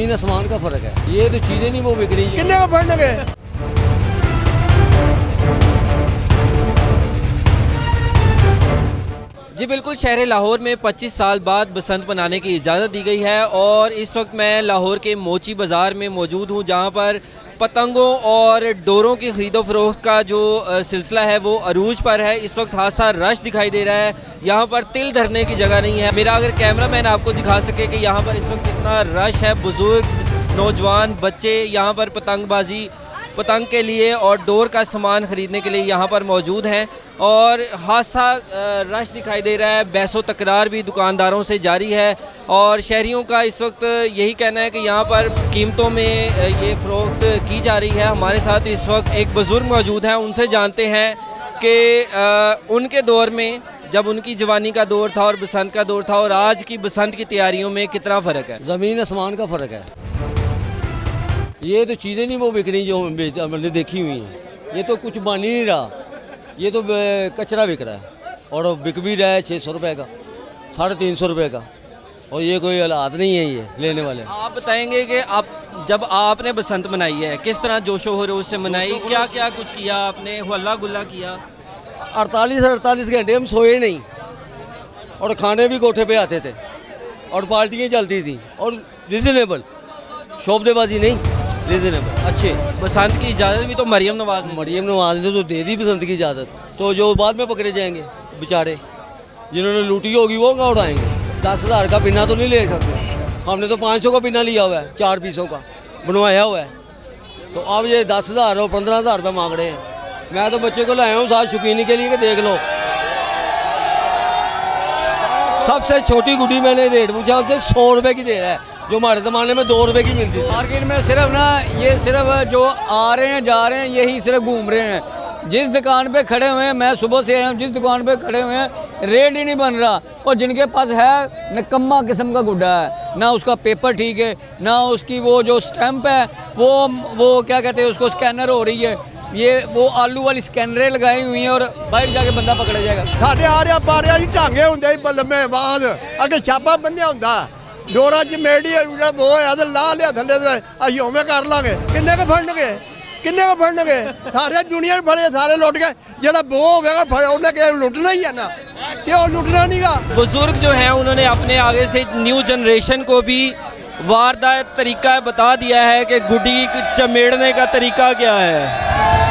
ज़मीन आसमान का फ़र्क है। ये तो चीज़ें नहीं वो बिक रही हैं। किन्ने को फड़नगे? जी बिल्कुल, शहर लाहौर में 25 साल बाद बसंत मनाने की इजाज़त दी गई है और इस वक्त मैं लाहौर के मोची बाज़ार में मौजूद हूँ, जहाँ पर पतंगों और डोरों की ख़रीदो फरोख्त का जो सिलसिला है वो अरूज पर है। इस वक्त खासा रश दिखाई दे रहा है, यहाँ पर तिल धरने की जगह नहीं है। मेरा अगर कैमरा मैन आपको दिखा सके कि यहाँ पर इस वक्त कितना रश है, बुज़ुर्ग, नौजवान, बच्चे यहाँ पर पतंग के लिए और डोर का सामान ख़रीदने के लिए यहाँ पर मौजूद हैं और खासा रश दिखाई दे रहा है। बहसो तकरार भी दुकानदारों से जारी है और शहरियों का इस वक्त यही कहना है कि यहाँ पर कीमतों में ये फ़रोख्त की जा रही है। हमारे साथ इस वक्त एक बुज़ुर्ग मौजूद हैं, उनसे जानते हैं कि उनके दौर में, जब उनकी जवानी का दौर था और बसंत का दौर था, और आज की बसंत की तैयारियों में कितना फ़र्क है। ज़मीन आसमान का फ़र्क है। ये तो चीज़ें नहीं वो बिक रही जो हमने देखी हुई हैं। ये तो कुछ बन ही नहीं रहा, ये तो कचरा बिक रहा है और बिक भी रहा है 600 रुपये का, 350 रुपये का, और ये कोई हालात नहीं है ये लेने वाले। आप बताएंगे कि जब आपने बसंत मनाई है किस तरह जोशो खरोश से मनाई, क्या क्या कुछ किया आपने, हल्ला गुल्ला किया? 48 घंटे हम सोए नहीं और खाने भी कोठे पे आते थे और पार्टियाँ चलती थी और रिजनेबल, शोबदेबाजी नहीं, रिजनेबल अच्छे। बसंत की इजाज़त भी तो मरियम नवाज ने तो दे दी बसंत की इजाज़त, तो जो बाद में पकड़े जाएंगे बेचारे जिन्होंने लूटी होगी वो कहाँ उठाएंगे। 10,000 का पिन्ना तो नहीं ले सकते, हमने तो 500 का पिन्ना लिया हुआ है, 4 पीसों का बनवाया हुआ है, तो अब ये 10,000 और 15,000 रुपये मांग रहे हैं। मैं तो बच्चे को लाया हूँ साथ शौकीनी के लिए कि देख लो, सबसे छोटी गुड्डी मैंने रेट पूछा उससे 100 रुपये की दे रहा है, जो हमारे ज़माने में 2 रुपये की मिलती थी। मार्केट में सिर्फ ना ये सिर्फ जो आ रहे हैं जा रहे हैं यही सिर्फ घूम रहे हैं। जिस दुकान पे खड़े हुए हैं, मैं सुबह से आया हूँ, जिस दुकान पे खड़े हुए हैं रेट ही नहीं बन रहा, और जिनके पास है निकम्मा किस्म का गुड्डा है, ना उसका पेपर ठीक है, ना उसकी वो जो स्टैंप है वो क्या कहते हैं उसको, स्कैनर हो रही है, ये वो आलू वाली स्कैनरें लगाई हुई हैं और बाहर जाके बंदा पकड़ा जाएगा। साढ़े आ रहा बारिया ही ढांगे होंगे लम्बे बाद अगे छापा बन्या होंगे डोरा चमेड़ी वो है ला लिया थले अं उवें कर लाँगे। किन्ने को फड़नगे सारे दुनिया फड़े सारे लुट गए, जो बो होगा उन्हें लुटना ही है ना, ये लुटना नहीं गा। बुजुर्ग जो हैं उन्होंने अपने आगे से न्यू जनरेशन को भी वारदात तरीका बता दिया है कि गुड्डी चमेड़ने का तरीका क्या है।